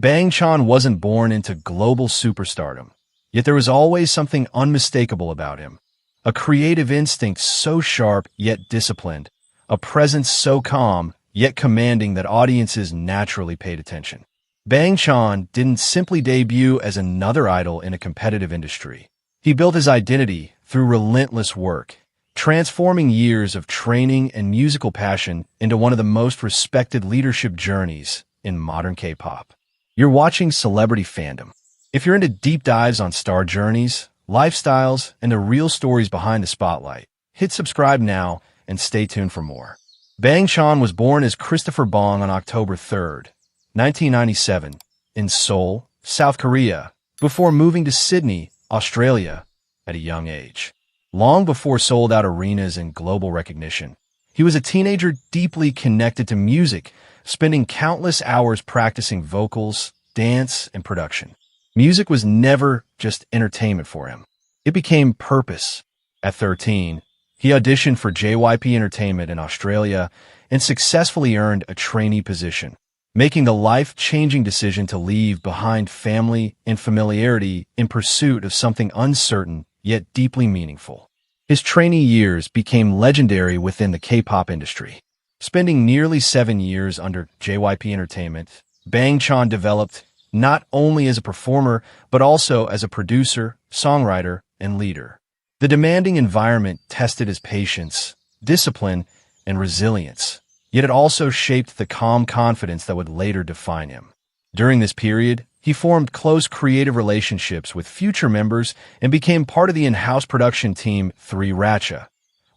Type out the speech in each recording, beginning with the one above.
Bang Chan wasn't born into global superstardom, yet there was always something unmistakable about him. A creative instinct so sharp yet disciplined, a presence so calm yet commanding that audiences naturally paid attention. Bang Chan didn't simply debut as another idol in a competitive industry. He built his identity through relentless work, transforming years of training and musical passion into one of the most respected leadership journeys in modern K-pop. You're watching Celebrity Fandom. If you're into deep dives on star journeys, lifestyles, and the real stories behind the spotlight, hit subscribe now and stay tuned for more. Bang Chan was born as Christopher Bong on October 3rd, 1997, in Seoul, South Korea, before moving to Sydney, Australia, at a young age. Long before sold-out arenas and global recognition, he was a teenager deeply connected to music, spending countless hours practicing vocals, dance, and production. Music was never just entertainment for him. It became purpose. At 13, he auditioned for JYP Entertainment in Australia and successfully earned a trainee position, making the life-changing decision to leave behind family and familiarity in pursuit of something uncertain yet deeply meaningful. His trainee years became legendary within the K-pop industry. Spending nearly 7 years under JYP Entertainment, Bang Chan developed not only as a performer, but also as a producer, songwriter, and leader. The demanding environment tested his patience, discipline, and resilience, yet it also shaped the calm confidence that would later define him. During this period, he formed close creative relationships with future members and became part of the in-house production team 3 Ratcha,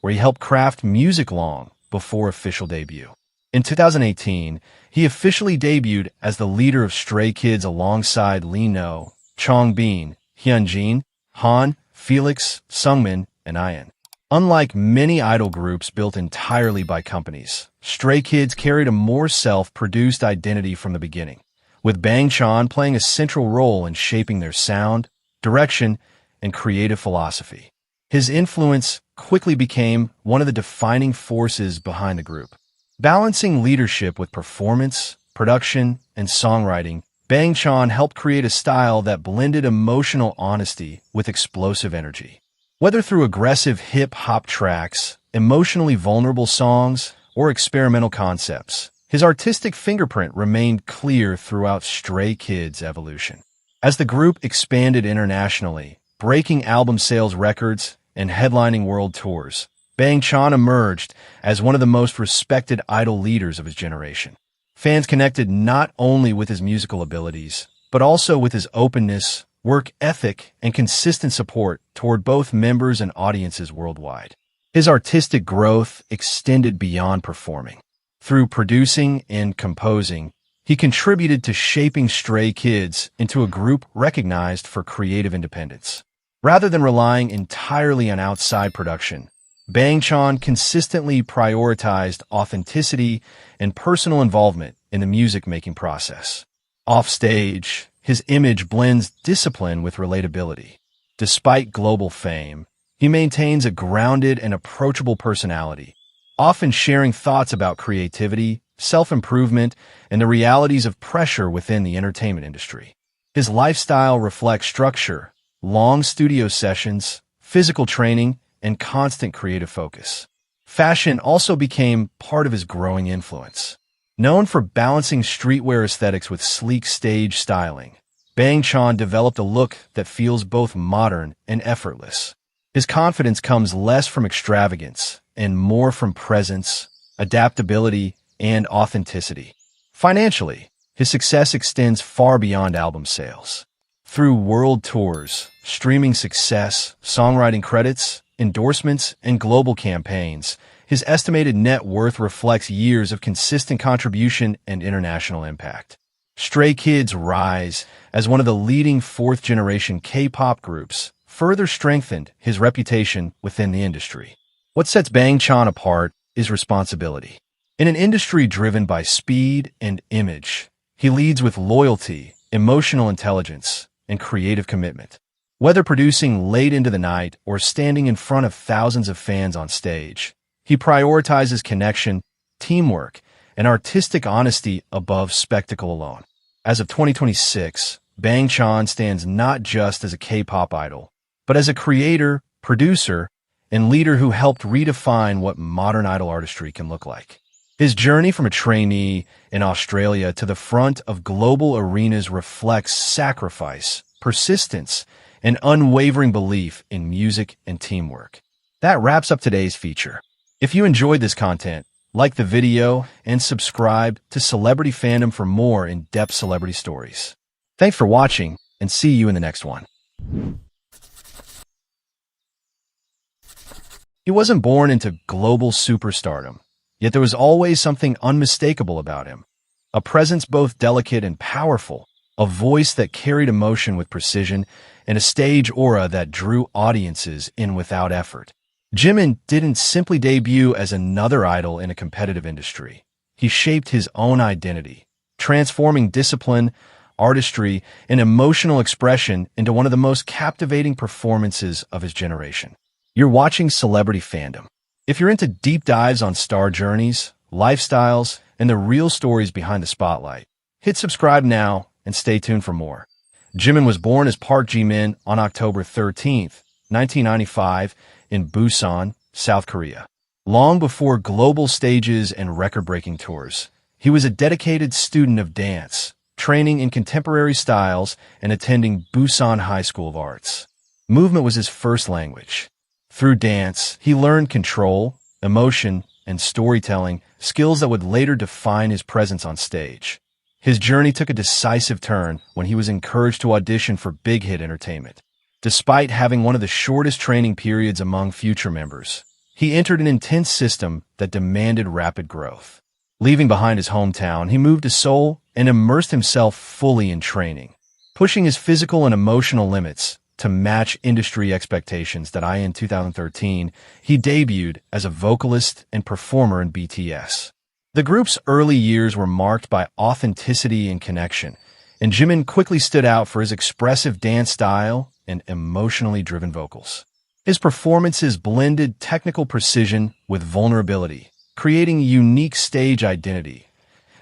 where he helped craft music long before official debut. In 2018, he officially debuted as the leader of Stray Kids alongside Lee Know, Changbin, Hyunjin, Han, Felix, Sungmin, and Ian. Unlike many idol groups built entirely by companies, Stray Kids carried a more self-produced identity from the beginning, with Bang Chan playing a central role in shaping their sound, direction, and creative philosophy. His influence quickly became one of the defining forces behind the group. Balancing leadership with performance, production, and songwriting, Bang Chan helped create a style that blended emotional honesty with explosive energy. Whether through aggressive hip-hop tracks, emotionally vulnerable songs, or experimental concepts, his artistic fingerprint remained clear throughout Stray Kids' evolution. As the group expanded internationally, breaking album sales records and headlining world tours, Bang Chan emerged as one of the most respected idol leaders of his generation. Fans connected not only with his musical abilities, but also with his openness, work ethic, and consistent support toward both members and audiences worldwide. His artistic growth extended beyond performing. Through producing and composing, he contributed to shaping Stray Kids into a group recognized for creative independence. Rather than relying entirely on outside production, Bang Chan consistently prioritized authenticity and personal involvement in the music-making process. Offstage, his image blends discipline with relatability. Despite global fame, he maintains a grounded and approachable personality, often sharing thoughts about creativity, self-improvement, and the realities of pressure within the entertainment industry. His lifestyle reflects structure, long studio sessions, physical training, and constant creative focus. Fashion also became part of his growing influence. Known for balancing streetwear aesthetics with sleek stage styling, Bang Chan developed a look that feels both modern and effortless. His confidence comes less from extravagance and more from presence, adaptability, and authenticity. Financially, his success extends far beyond album sales. Through world tours, streaming success, songwriting credits, endorsements, and global campaigns, his estimated net worth reflects years of consistent contribution and international impact. Stray Kids' rise as one of the leading fourth-generation K-pop groups further strengthened his reputation within the industry. What sets Bang Chan apart is responsibility. In an industry driven by speed and image, he leads with loyalty, emotional intelligence, and creative commitment. Whether producing late into the night or standing in front of thousands of fans on stage, he prioritizes connection, teamwork, and artistic honesty above spectacle alone. As of 2026, Bang Chan stands not just as a K-pop idol, but as a creator, producer, and leader who helped redefine what modern idol artistry can look like. His journey from a trainee in Australia to the front of global arenas reflects sacrifice, persistence, and unwavering belief in music and teamwork. That wraps up today's feature. If you enjoyed this content, like the video and subscribe to Celebrity Fandom for more in-depth celebrity stories. Thanks for watching, and see you in the next one. He wasn't born into global superstardom, yet there was always something unmistakable about him. A presence both delicate and powerful, a voice that carried emotion with precision, and a stage aura that drew audiences in without effort. Jimin didn't simply debut as another idol in a competitive industry. He shaped his own identity, transforming discipline, artistry, and emotional expression into one of the most captivating performances of his generation. You're watching Celebrity Fandom. If you're into deep dives on star journeys, lifestyles, and the real stories behind the spotlight, hit subscribe now and stay tuned for more. Jimin was born as Park Jimin on October 13th, 1995, in Busan, South Korea. Long before global stages and record-breaking tours, he was a dedicated student of dance, training in contemporary styles and attending Busan High School of Arts. Movement was his first language. Through dance, he learned control, emotion, and storytelling, skills that would later define his presence on stage. His journey took a decisive turn when he was encouraged to audition for Big Hit Entertainment. Despite having one of the shortest training periods among future members, he entered an intense system that demanded rapid growth. Leaving behind his hometown, he moved to Seoul and immersed himself fully in training, pushing his physical and emotional limits to match industry expectations. In 2013, he debuted as a vocalist and performer in BTS. The group's early years were marked by authenticity and connection, and Jimin quickly stood out for his expressive dance style and emotionally driven vocals. His performances blended technical precision with vulnerability, creating a unique stage identity.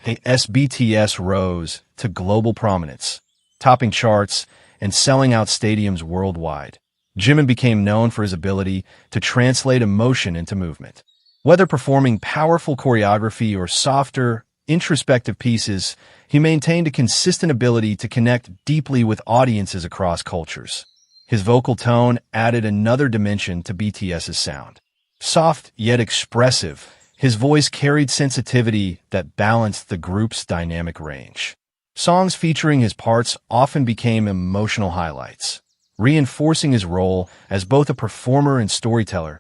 BTS rose to global prominence, topping charts and selling out stadiums worldwide. Jimin became known for his ability to translate emotion into movement. Whether performing powerful choreography or softer, introspective pieces, he maintained a consistent ability to connect deeply with audiences across cultures. His vocal tone added another dimension to BTS's sound. Soft yet expressive, his voice carried sensitivity that balanced the group's dynamic range. Songs featuring his parts often became emotional highlights, reinforcing his role as both a performer and storyteller.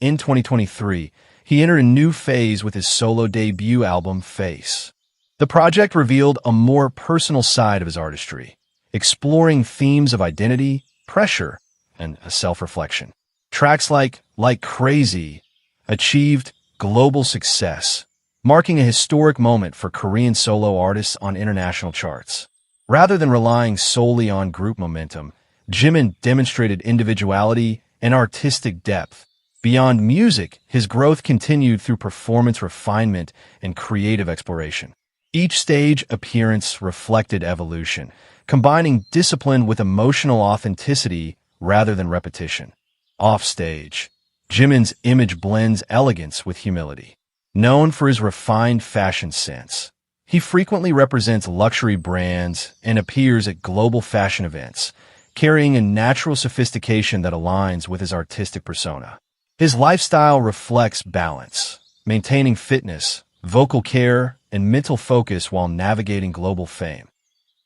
In 2023, he entered a new phase with his solo debut album, Face. The project revealed a more personal side of his artistry, exploring themes of identity, pressure, and self-reflection. Tracks like Crazy achieved global success, marking a historic moment for Korean solo artists on international charts. Rather than relying solely on group momentum, Jimin demonstrated individuality and artistic depth. Beyond music, his growth continued through performance refinement and creative exploration. Each stage appearance reflected evolution, combining discipline with emotional authenticity rather than repetition. Offstage, Jimin's image blends elegance with humility. Known for his refined fashion sense, he frequently represents luxury brands and appears at global fashion events, carrying a natural sophistication that aligns with his artistic persona. His lifestyle reflects balance, maintaining fitness, vocal care, and mental focus while navigating global fame.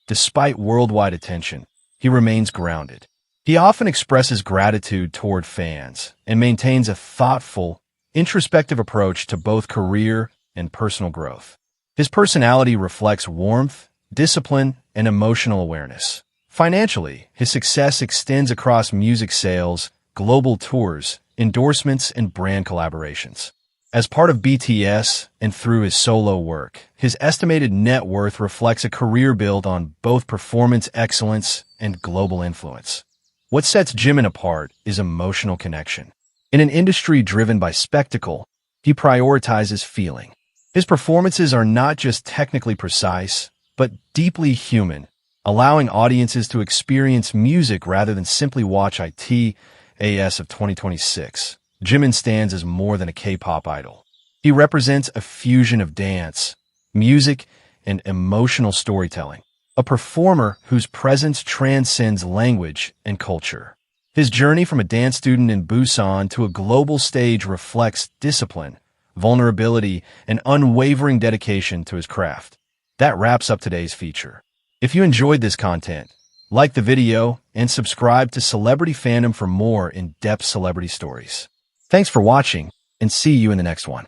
Despite worldwide attention, he remains grounded. He often expresses gratitude toward fans and maintains a thoughtful, introspective approach to both career and personal growth. His personality reflects warmth, discipline, and emotional awareness. Financially, his success extends across music sales, global tours, endorsements, and brand collaborations. As part of BTS and through his solo work, his estimated net worth reflects a career built on both performance excellence and global influence. What sets Jimin apart is emotional connection. In an industry driven by spectacle, he prioritizes feeling. His performances are not just technically precise, but deeply human, allowing audiences to experience music rather than simply watch ITAS of 2026. Jimin stands as more than a K-pop idol. He represents a fusion of dance, music, and emotional storytelling, a performer whose presence transcends language and culture. His journey from a dance student in Busan to a global stage reflects discipline, vulnerability, and unwavering dedication to his craft. That wraps up today's feature. If you enjoyed this content, like the video and subscribe to Celebrity Fandom for more in-depth celebrity stories. Thanks for watching, and see you in the next one.